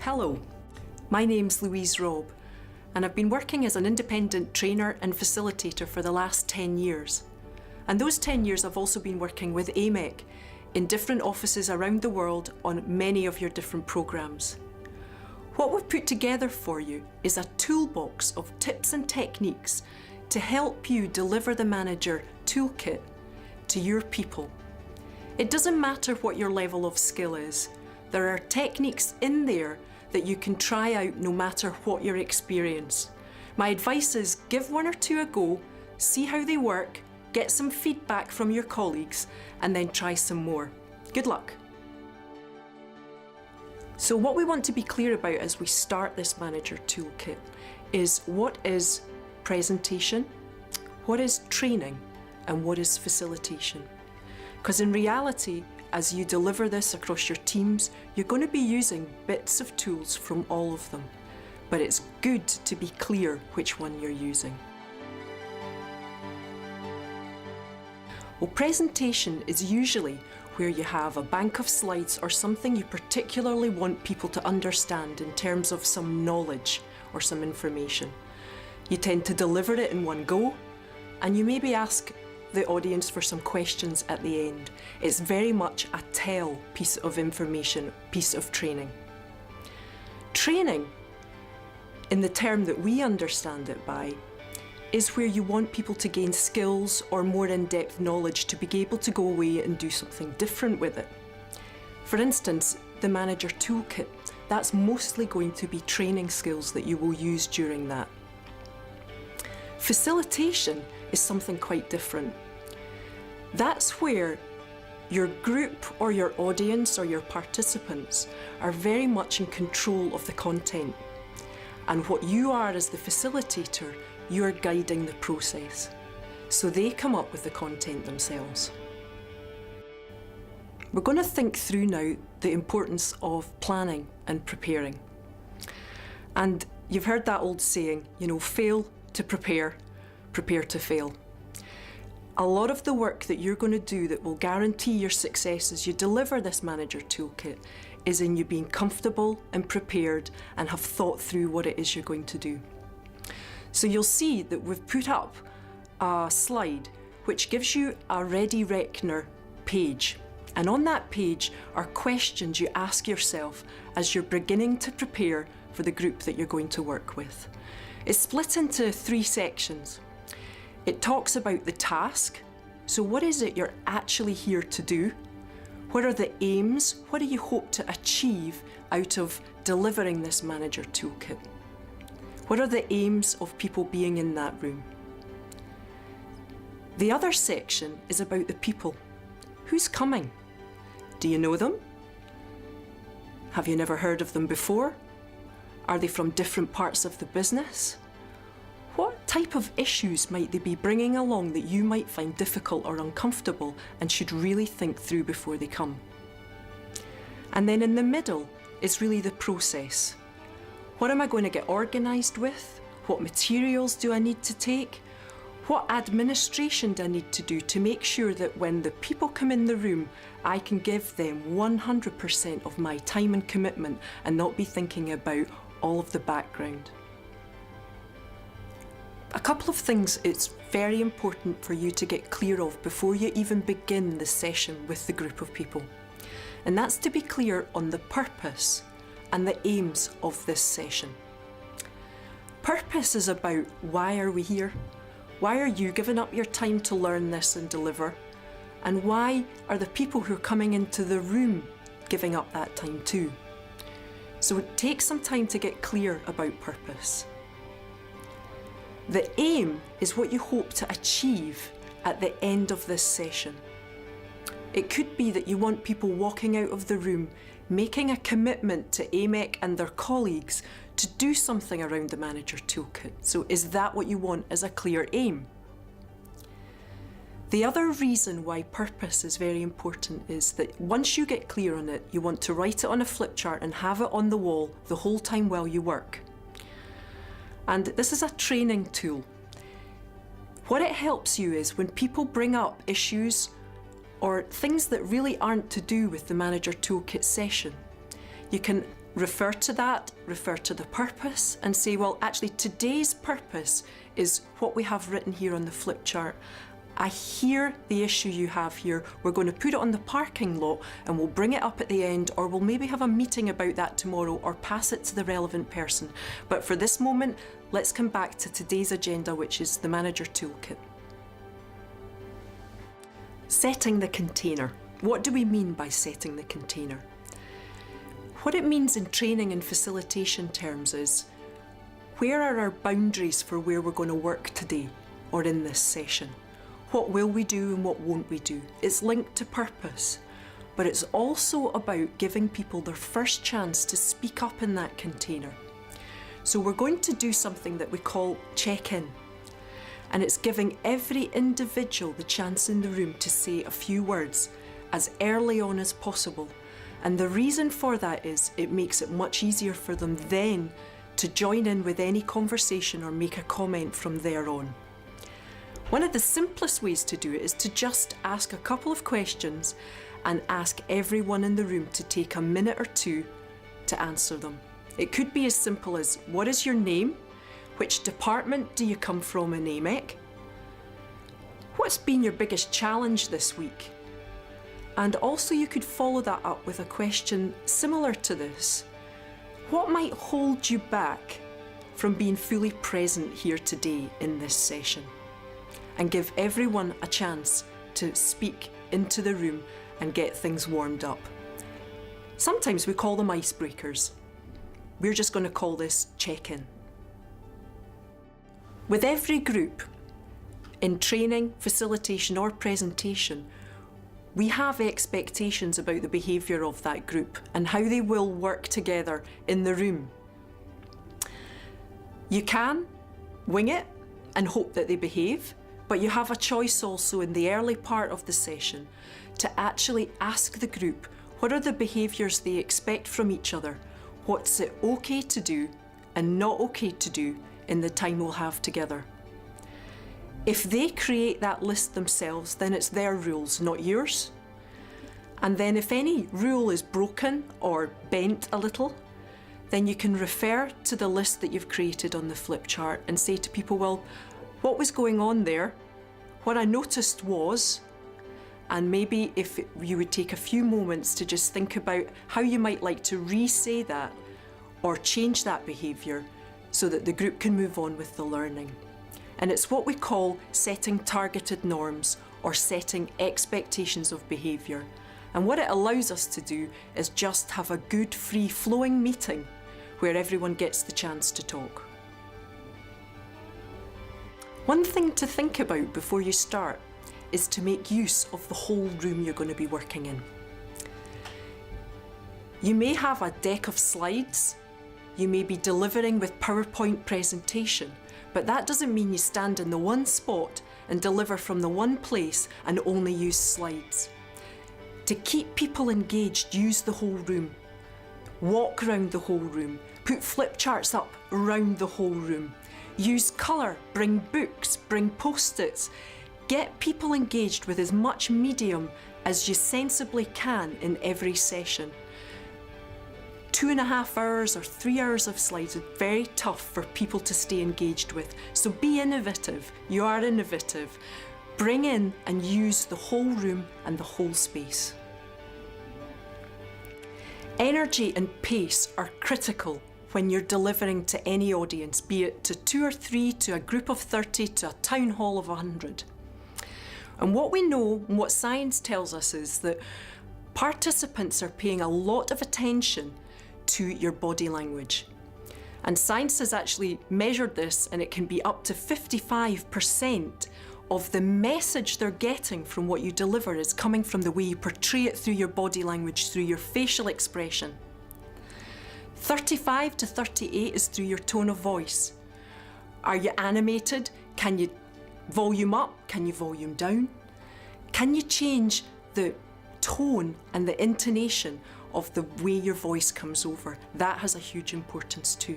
Hello, my name's Louise Robb, and I've been working as an independent trainer and facilitator for the last 10 years. And those 10 years I've also been working with AMEC in different offices around the world on many of your different programs. What we've put together for you is a toolbox of tips and techniques to help you deliver the manager toolkit to your people. It doesn't matter what your level of skill is. There are techniques in there that you can try out no matter what your experience. My advice is give one or two a go, see how they work, get some feedback from your colleagues, and then try some more. Good luck. So what we want to be clear about as we start this manager toolkit is what is presentation, what is training, and what is facilitation. Because in reality, as you deliver this across your teams, you're going to be using bits of tools from all of them. But it's good to be clear which one you're using. Well, presentation is usually where you have a bank of slides or something you particularly want people to understand in terms of some knowledge or some information. You tend to deliver it in one go, and you maybe ask the audience for some questions at the end. It's very much a tell piece of information, piece of training. Training, in the term that we understand it by, is where you want people to gain skills or more in-depth knowledge to be able to go away and do something different with it. For instance, the manager toolkit, that's mostly going to be training skills that you will use during that. Facilitation is something quite different. That's where your group or your audience or your participants are very much in control of the content. And what you are as the facilitator, you're guiding the process. So they come up with the content themselves. We're going to think through now the importance of planning and preparing. And you've heard that old saying, fail to prepare, prepare to fail. A lot of the work that you're going to do that will guarantee your success as you deliver this manager toolkit is in you being comfortable and prepared and have thought through what it is you're going to do. So you'll see that we've put up a slide which gives you a Ready Reckoner page. And on that page are questions you ask yourself as you're beginning to prepare for the group that you're going to work with. It's split into 3 sections. It talks about the task. So what is it you're actually here to do? What are the aims? What do you hope to achieve out of delivering this manager toolkit? What are the aims of people being in that room? The other section is about the people. Who's coming? Do you know them? Have you never heard of them before? Are they from different parts of the business? What type of issues might they be bringing along that you might find difficult or uncomfortable and should really think through before they come? And then in the middle is really the process. What am I going to get organised with? What materials do I need to take? What administration do I need to do to make sure that when the people come in the room, I can give them 100% of my time and commitment and not be thinking about all of the background? A couple of things it's very important for you to get clear of before you even begin the session with the group of people. And that's to be clear on the purpose and the aims of this session. Purpose is about why are we here? Why are you giving up your time to learn this and deliver? And why are the people who are coming into the room giving up that time too? So take some time to get clear about purpose. The aim is what you hope to achieve at the end of this session. It could be that you want people walking out of the room making a commitment to AMEC and their colleagues to do something around the manager toolkit. So is that what you want as a clear aim? The other reason why purpose is very important is that once you get clear on it, you want to write it on a flip chart and have it on the wall the whole time while you work. And this is a training tool. What it helps you is when people bring up issues or things that really aren't to do with the manager toolkit session, you can refer to that, refer to the purpose, and say, well, actually today's purpose is what we have written here on the flip chart. I hear the issue you have here. We're going to put it on the parking lot and we'll bring it up at the end, or we'll maybe have a meeting about that tomorrow or pass it to the relevant person. But for this moment, let's come back to today's agenda, which is the manager toolkit. Setting the container. What do we mean by setting the container? What it means in training and facilitation terms is, where are our boundaries for where we're going to work today or in this session? What will we do and what won't we do? It's linked to purpose, but it's also about giving people their first chance to speak up in that container. So we're going to do something that we call check-in, and it's giving every individual the chance in the room to say a few words as early on as possible. And the reason for that is it makes it much easier for them then to join in with any conversation or make a comment from there on. One of the simplest ways to do it is to just ask a couple of questions and ask everyone in the room to take a minute or two to answer them. It could be as simple as, what is your name? Which department do you come from in AMEC? What's been your biggest challenge this week? And also you could follow that up with a question similar to this. What might hold you back from being fully present here today in this session? And give everyone a chance to speak into the room and get things warmed up. Sometimes we call them icebreakers. We're just going to call this check-in. With every group, in training, facilitation or presentation, we have expectations about the behaviour of that group and how they will work together in the room. You can wing it and hope that they behave, but you have a choice also in the early part of the session to actually ask the group what are the behaviours they expect from each other, what's it okay to do and not okay to do in the time we'll have together. If they create that list themselves, then it's their rules, not yours. And then if any rule is broken or bent a little, then you can refer to the list that you've created on the flip chart and say to people, well, what was going on there? What I noticed was, and maybe if you would take a few moments to just think about how you might like to re-say that or change that behaviour so that the group can move on with the learning. And it's what we call setting targeted norms or setting expectations of behaviour. And what it allows us to do is just have a good, free-flowing meeting where everyone gets the chance to talk. One thing to think about before you start is to make use of the whole room you're going to be working in. You may have a deck of slides, you may be delivering with PowerPoint presentation, but that doesn't mean you stand in the one spot and deliver from the one place and only use slides. To keep people engaged, use the whole room. Walk around the whole room. Put flip charts up around the whole room. Use colour, bring books, bring post-its. Get people engaged with as much medium as you sensibly can in every session. 2.5 hours or 3 hours of slides is very tough for people to stay engaged with. So be innovative. You are innovative. Bring in and use the whole room and the whole space. Energy and pace are critical when you're delivering to any audience, be it to 2 or 3, to a group of 30, to a town hall of 100. And what we know and what science tells us is that participants are paying a lot of attention to your body language. And science has actually measured this, and it can be up to 55% of the message they're getting from what you deliver is coming from the way you portray it through your body language, through your facial expression. 35 to 38 is through your tone of voice. Are you animated? Can you volume up? Can you volume down? Can you change the tone and the intonation of the way your voice comes over? That has a huge importance too.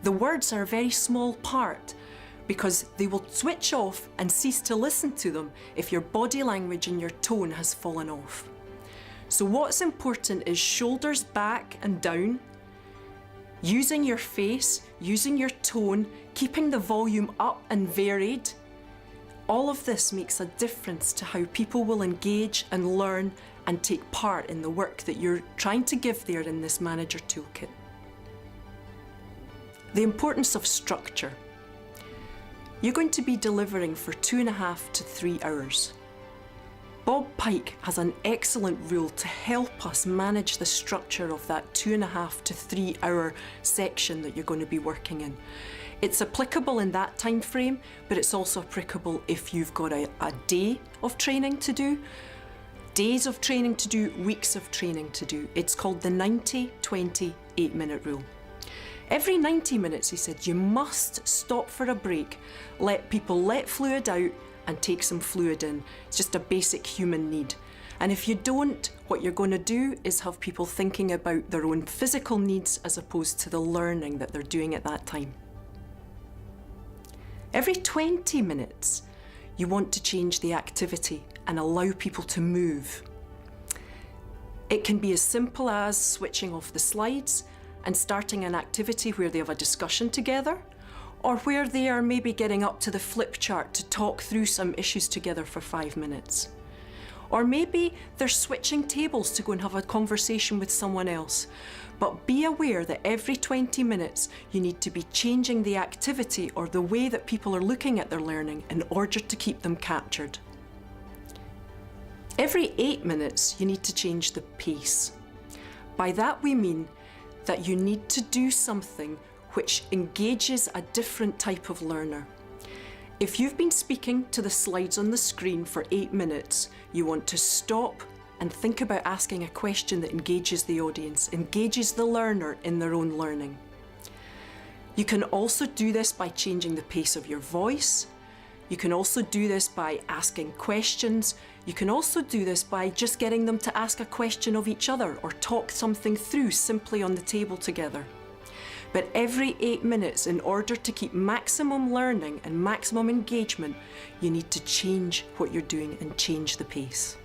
The words are a very small part because they will switch off and cease to listen to them if your body language and your tone has fallen off. So what's important is shoulders back and down, Using your face, using your tone, keeping the volume up and varied, all of this makes a difference to how people will engage and learn and take part in the work that you're trying to give there in this manager toolkit. The importance of structure. You're going to be delivering for 2.5 to 3 hours. Bob Pike has an excellent rule to help us manage the structure of that 2.5 to 3 hour section that you're going to be working in. It's applicable in that time frame, but it's also applicable if you've got a day of training to do, days of training to do, weeks of training to do. It's called the 90-20 8-minute rule. Every 90 minutes, he said, you must stop for a break, let people let fluid out and take some fluid in. It's just a basic human need. And if you don't, what you're going to do is have people thinking about their own physical needs as opposed to the learning that they're doing at that time. Every 20 minutes, you want to change the activity and allow people to move. It can be as simple as switching off the slides and starting an activity where they have a discussion together, or where they are maybe getting up to the flip chart to talk through some issues together for 5 minutes. Or maybe they're switching tables to go and have a conversation with someone else. But be aware that every 20 minutes you need to be changing the activity or the way that people are looking at their learning in order to keep them captured. Every 8 minutes you need to change the pace. By that we mean that you need to do something which engages a different type of learner. If you've been speaking to the slides on the screen for 8 minutes, you want to stop and think about asking a question that engages the audience, engages the learner in their own learning. You can also do this by changing the pace of your voice. You can also do this by asking questions. You can also do this by just getting them to ask a question of each other or talk something through simply on the table together. But every 8 minutes, in order to keep maximum learning and maximum engagement, you need to change what you're doing and change the pace.